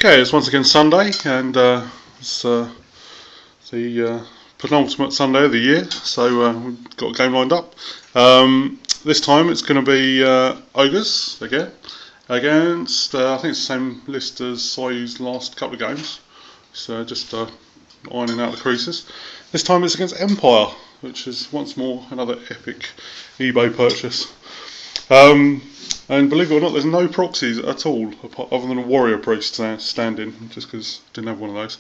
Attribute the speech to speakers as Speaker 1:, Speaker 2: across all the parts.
Speaker 1: Okay, it's once again Sunday, and it's the penultimate Sunday of the year, so we've got a game lined up. This time it's going to be Ogres again, against, I think it's the same list as I used last couple of games, so just ironing out the creases. This time it's against Empire, which is once more another epic eBay purchase. And believe it or not, there's no proxies at all, other than a warrior priest standing, just because I didn't have one of those.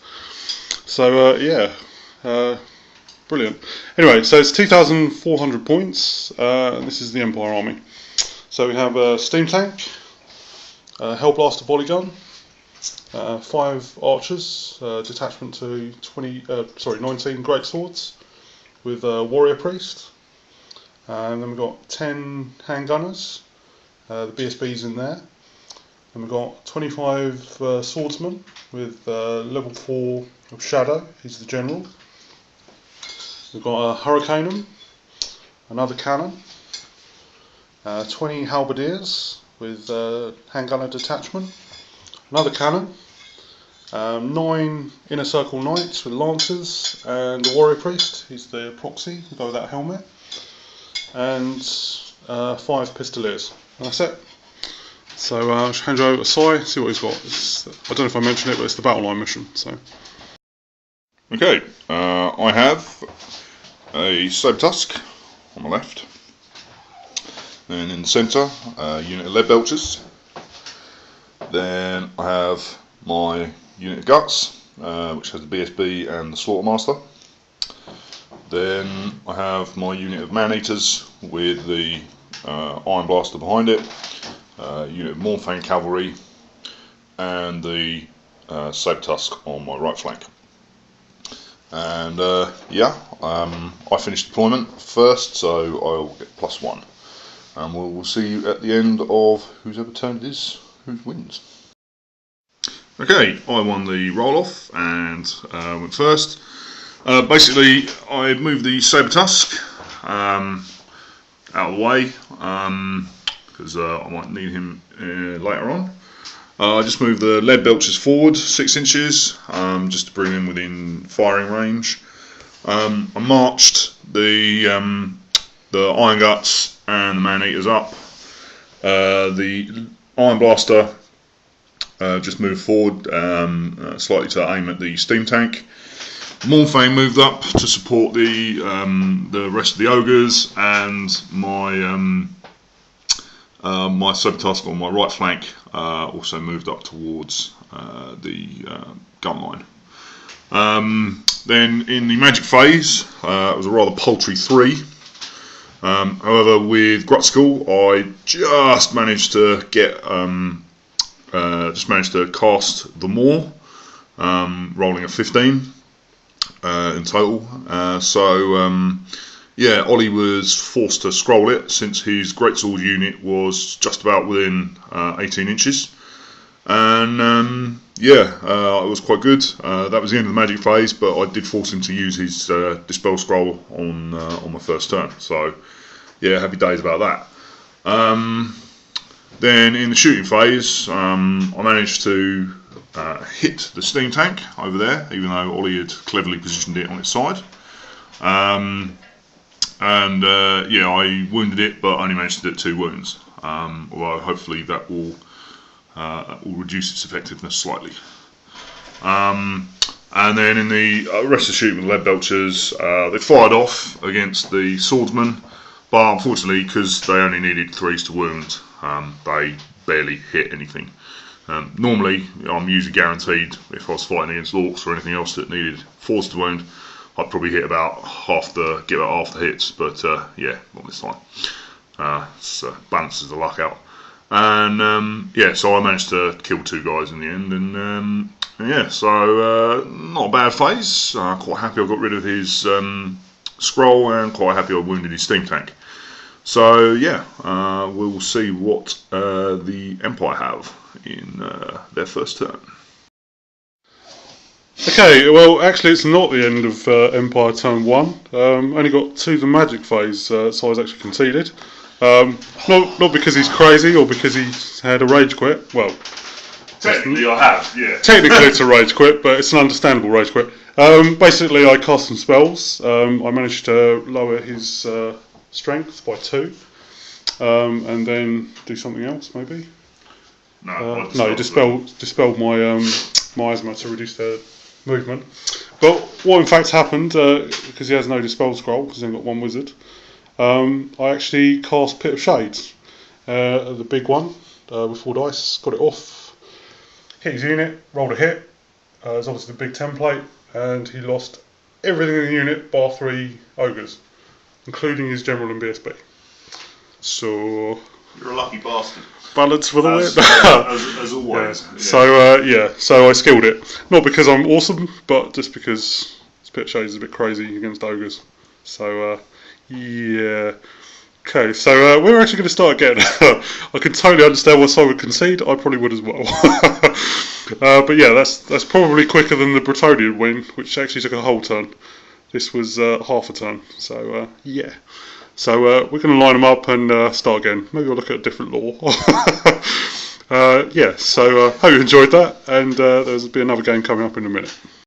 Speaker 1: So yeah, brilliant. Anyway, so it's 2,400 points, and this is the Empire army. So we have a steam tank, a Hellblaster polygun, 5 archers, detachment to 19 great swords, with a warrior priest, and then we've got 10 handgunners. The BSB's in there, and we've got 25 swordsmen with level 4 of Shadow, he's the general. We've got a Hurricaneum, another cannon, 20 halberdiers with handgunner detachment, another cannon, 9 inner circle knights with lancers, and the warrior priest, he's the proxy, we'll go with that helmet, and 5 pistoliers. And that's it. So I'll hand you over to Si, see what he's got. I don't know if I mentioned it, but it's the battle line mission. So.
Speaker 2: Okay, I have a Saber Tusk on the left, then in the centre, a unit of lead belchers. Then I have my unit of guts, which has the BSB and the Slaughtermaster. Then I have my unit of man-eaters with the Iron Blaster behind it, unit of Mornfang cavalry, and the Saber Tusk on my right flank. And yeah, I finished deployment first, so I'll get +1. And we'll see at the end of whoever turn it is, who wins. Okay, I won the roll-off and went first. Basically, I moved the Saber Tusk out of the way, because I might need him later on. I just moved the lead belchers forward 6 inches, just to bring them within firing range. I marched the Iron Guts and the Man-Eaters up. The Iron Blaster just moved forward slightly to aim at the steam tank. Mornfang moved up to support the rest of the ogres, and my my Saber Tusk on my right flank also moved up towards the gun line. Then in the magic phase, it was a rather paltry 3. However, with Grutskull, I just managed to get cast the Maw, rolling a 15. In total, yeah, Ollie was forced to scroll it since his greatsword unit was just about within 18 inches, and yeah, it was quite good. That was the end of the magic phase, but I did force him to use his dispel scroll on my first turn, so yeah, happy days about that. Then in the shooting phase, I managed to hit the steam tank over there, even though Ollie had cleverly positioned it on its side. Yeah, I wounded it, but only managed to do 2 wounds. Although hopefully that will reduce its effectiveness slightly. And then in the rest of the shooting with the lead belchers, they fired off against the swordsman, but unfortunately, because they only needed 3s to wound, they barely hit anything. Normally, I'm usually guaranteed, if I was fighting against orcs or anything else that needed 4s to wound, I'd probably get about half the hits, but yeah, not this time. Balances the luck out. And yeah, so I managed to kill 2 guys in the end, and yeah, so not a bad phase. Quite happy I got rid of his scroll, and quite happy I wounded his steam tank. So yeah, we'll see what the Empire have in their first turn.
Speaker 1: Okay, well actually it's not the end of Empire turn 1. Only got to the magic phase, so I was actually conceded. Not because he's crazy or because he's had a rage quit. Well,
Speaker 2: Technically, I have, yeah.
Speaker 1: Technically, it's a rage quit, but it's an understandable rage quit. Basically, I cast some spells. I managed to lower his strength by 2, and then do something else, maybe. No, dispelled my my asthma to reduce their movement. But what in fact happened, because he has no dispel scroll, because he's only got 1 wizard, I actually cast Pit of Shades, the big one, with 4 dice, got it off. Hit his unit, rolled a hit. It's obviously the big template, and he lost everything in the unit bar 3 ogres, including his general and BSB. So
Speaker 2: you're a lucky bastard.
Speaker 1: Balance for the win.
Speaker 2: As always.
Speaker 1: Yeah. Yeah. So I skilled it, not because I'm awesome, but just because Pit of Shades is a bit crazy against ogres. So yeah. Okay, so we're actually going to start again. I can totally understand why someone would concede. I probably would as well. But yeah, that's probably quicker than the Bretonian win, which actually took a whole turn. This was half a turn. So yeah. So we're going to line them up and start again. Maybe we'll look at a different law. Yeah, so hope you enjoyed that, and there'll be another game coming up in a minute.